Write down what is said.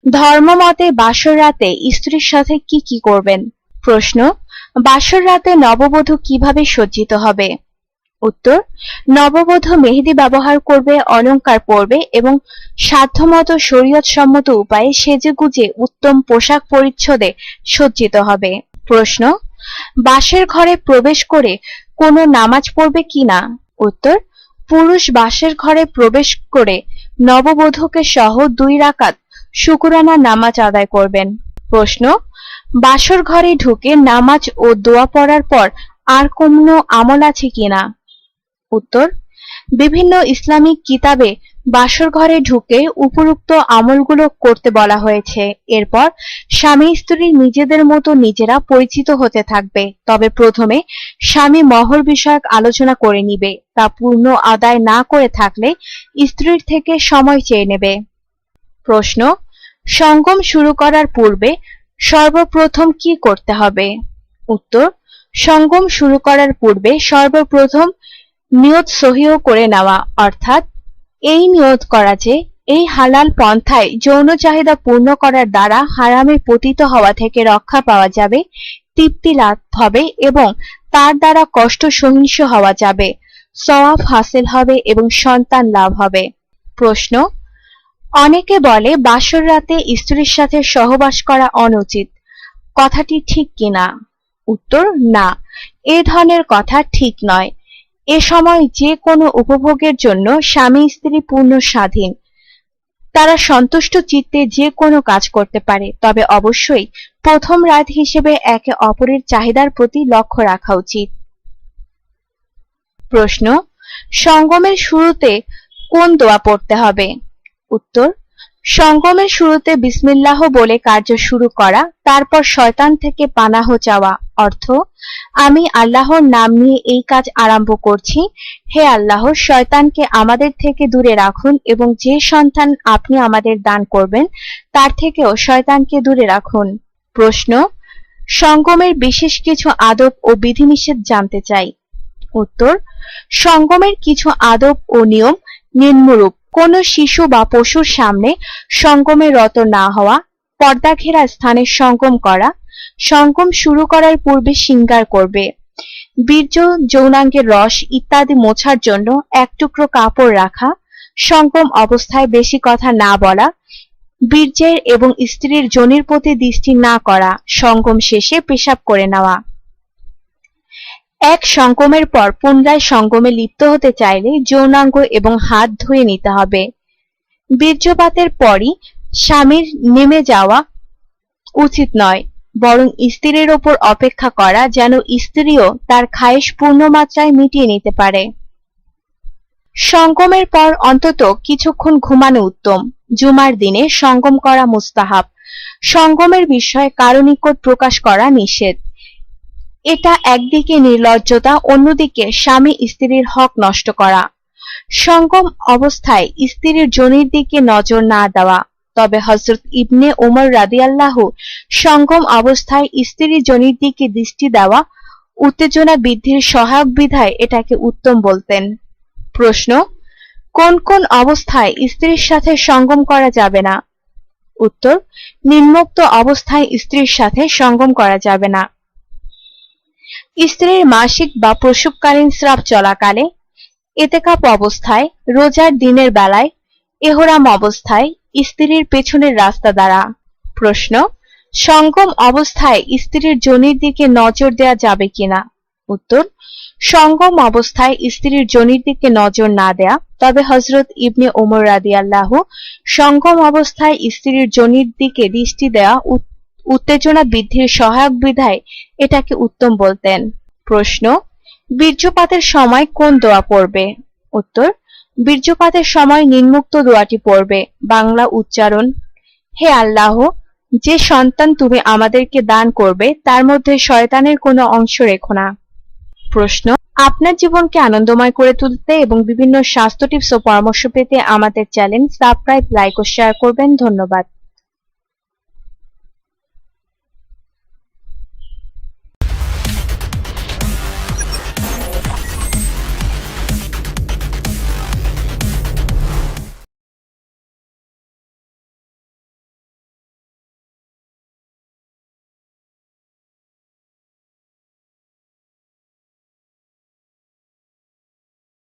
ধর্মমতে বাসর রাতে স্ত্রীর সাথে কি কি করবেন? প্রশ্ন, বাসর রাতে নববধূ কিভাবে সজ্জিত হবে? উত্তর, নববধূ মেহেদি ব্যবহার করবে, অলংকার পরবে এবং সাধ্যমতো শরীয়তসম্মত উপায়ে সেজেগুজে উত্তম পোশাক পরিচ্ছদে সজ্জিত হবে। প্রশ্ন, বাসের ঘরে প্রবেশ করে কোনো নামাজ পড়বে কিনা? উত্তর, পুরুষ বাসের ঘরে প্রবেশ করে নববধূকে সহ 2 রাকাত শুকরানা নামাজ আদায় করবেন। প্রশ্ন, বাসর ঘরে ঢুকে নামাজ ও দোয়া পড়ার পর আর কোনো আমল আছে কিনা? উত্তর, বিভিন্ন ইসলামিক কিতাবে বাসর ঘরে ঢুকে উপরোক্ত আমলগুলো করতে বলা হয়েছে। এরপর স্বামী স্ত্রী নিজেদের মতো নিজেরা পরিচিত হতে থাকবে। তবে প্রথমে স্বামী মহর বিষয়ক আলোচনা করে নিবে। তা পূর্ণ আদায় না করে থাকলে স্ত্রীর থেকে সময় চেয়ে নেবে। প্রশ্ন, সঙ্গম শুরু করার পূর্বে সর্বপ্রথম কি করতে হবে? উত্তর, সঙ্গম শুরু করার পূর্বে সর্বপ্রথম নিয়ত সহিহ করে নেওয়া, অর্থাৎ এই নিয়ত করা যে এই হালাল পন্থায় যৌন চাহিদা পূর্ণ করার দ্বারা হারামে পতিত হওয়া থেকে রক্ষা পাওয়া যাবে, তৃপ্তি লাভ হবে এবং তার দ্বারা কষ্ট সহিষ্ণু হওয়া যাবে, সওয়াব হাসিল হবে এবং সন্তান লাভ হবে। প্রশ্ন, অনেকে বলে বাসর রাতে স্ত্রীর সাথে সহবাস করা অনুচিত, কথাটি ঠিক কিনা? উত্তর, না, এ ধরনের কথা ঠিক নয়। এ সময় যে কোনো উপভোগের জন্য স্বামী স্ত্রী পূর্ণ স্বাধীন। তারা সন্তুষ্ট চিত্তে যে কোনো কাজ করতে পারে, তবে অবশ্যই প্রথম রাত হিসেবে একে অপরের চাহিদার প্রতি লক্ষ্য রাখা উচিত। প্রশ্ন, সঙ্গমের শুরুতে কোন দোয়া পড়তে হবে? উত্তর, সঙ্গমের শুরুতে বিসমিল্লাহ বলে কার্য শুরু করা, তারপর শয়তান থেকে পানাহ চাওয়া, অর্থ আমি আল্লাহর নাম নিয়ে এই কাজ আরম্ভ করছি। হে আল্লাহ, শয়তানকে আমাদের থেকে দূরে রাখুন এবং যে সন্তান আপনি আমাদের দান করবেন তার থেকেও শয়তানকে দূরে রাখুন। প্রশ্ন, সঙ্গমের বিশেষ কিছু আদব ও বিধিনিষেধ জানতে চাই। উত্তর, সঙ্গমের কিছু আদব ও নিয়ম নিম্নরূপ: কোনো শিশু বা পশুর সামনে সঙ্গমে রত না হওয়া, পর্দা ঘেরা স্থানে সঙ্গম করা, সঙ্গম শুরু করার পূর্বে সিঙ্গার করবে, বীর্য, যৌনাঙ্গের রস ইত্যাদি মোছার জন্য 1 টুকরো কাপড় রাখা, সঙ্গম অবস্থায় বেশি কথা না বলা, বীর্যের এবং স্ত্রীর যোনির প্রতি দৃষ্টি না করা, সঙ্গম শেষে পেশাব করে নেওয়া। এক সঙ্গমের পর পুনরায় সঙ্গমে লিপ্ত হতে চাইলে যৌনাঙ্গ এবং হাত ধুয়ে নিতে হবে। বীর্যপাতের পরই স্বামীর নেমে যাওয়া উচিত নয়, বরং স্ত্রীর ওপর অপেক্ষা করা যেন স্ত্রীও তার খায়েশ পূর্ণ মাত্রায় মিটিয়ে নিতে পারে। সঙ্গমের পর অন্তত কিছুক্ষণ ঘুমানো উত্তম। জুমার দিনে সঙ্গম করা মুস্তাহাব। সঙ্গমের বিষয়ে কারো নিকট প্রকাশ করা নিষেধ। এটা একদিকে নির্লজ্জতা, অন্যদিকে স্বামী স্ত্রীর হক নষ্ট করা। সঙ্গম অবস্থায় স্ত্রীর যোনির দিকে নজর না দেওয়া। তবে হযরত ইবনে উমর রাদিয়াল্লাহু সঙ্গম অবস্থায় স্ত্রীর যোনির দিকে দৃষ্টি দেওয়া উত্তেজনা বৃদ্ধির সহায়ক বিধায় এটাকে উত্তম বলতেন। প্রশ্ন, কোন কোন অবস্থায় স্ত্রীর সাথে সঙ্গম করা যাবে না? উত্তর, নিম্নোক্ত অবস্থায় স্ত্রীর সাথে সঙ্গম করা যাবে না: স্ত্রীর মাসিক বা প্রসবকালীন স্রাব চলাকালে, এতেকাপ অবস্থায়, রোজার দিনের বেলায়, এহরাম অবস্থায়, স্ত্রীর পেছনের রাস্তা দ্বারা। প্রশ্ন, সঙ্গম অবস্থায় স্ত্রীর যোনির দিকে নজর দেওয়া যাবে কিনা? উত্তর, সঙ্গম অবস্থায় স্ত্রীর যোনির দিকে নজর না দেয়া। তবে হযরত ইবনে উমর রাদিয়াল্লাহু সঙ্গম অবস্থায় স্ত্রীর যোনির দিকে দৃষ্টি দেওয়া উত্তেজনা বৃদ্ধির সহায়ক বিধায় এটাকে উত্তম বলতেন। প্রশ্ন, বীর্যপাতের সময় কোন দোয়া পড়বে? উত্তর, বীর্যপাতের সময় নিম্নোক্ত দোয়াটি পড়বে। বাংলা উচ্চারণ: হে আল্লাহ, যে সন্তান তুমি আমাদেরকে দান করবে তার মধ্যে শয়তানের কোনো অংশ রেখো না। প্রশ্ন, আপনার জীবনকে আনন্দময় করে তুলতে এবং বিভিন্ন স্বাস্থ্য টিপস ও পরামর্শ পেতে আমাদের চ্যানেল সাবস্ক্রাইব, লাইক ও শেয়ার করবেন। ধন্যবাদ।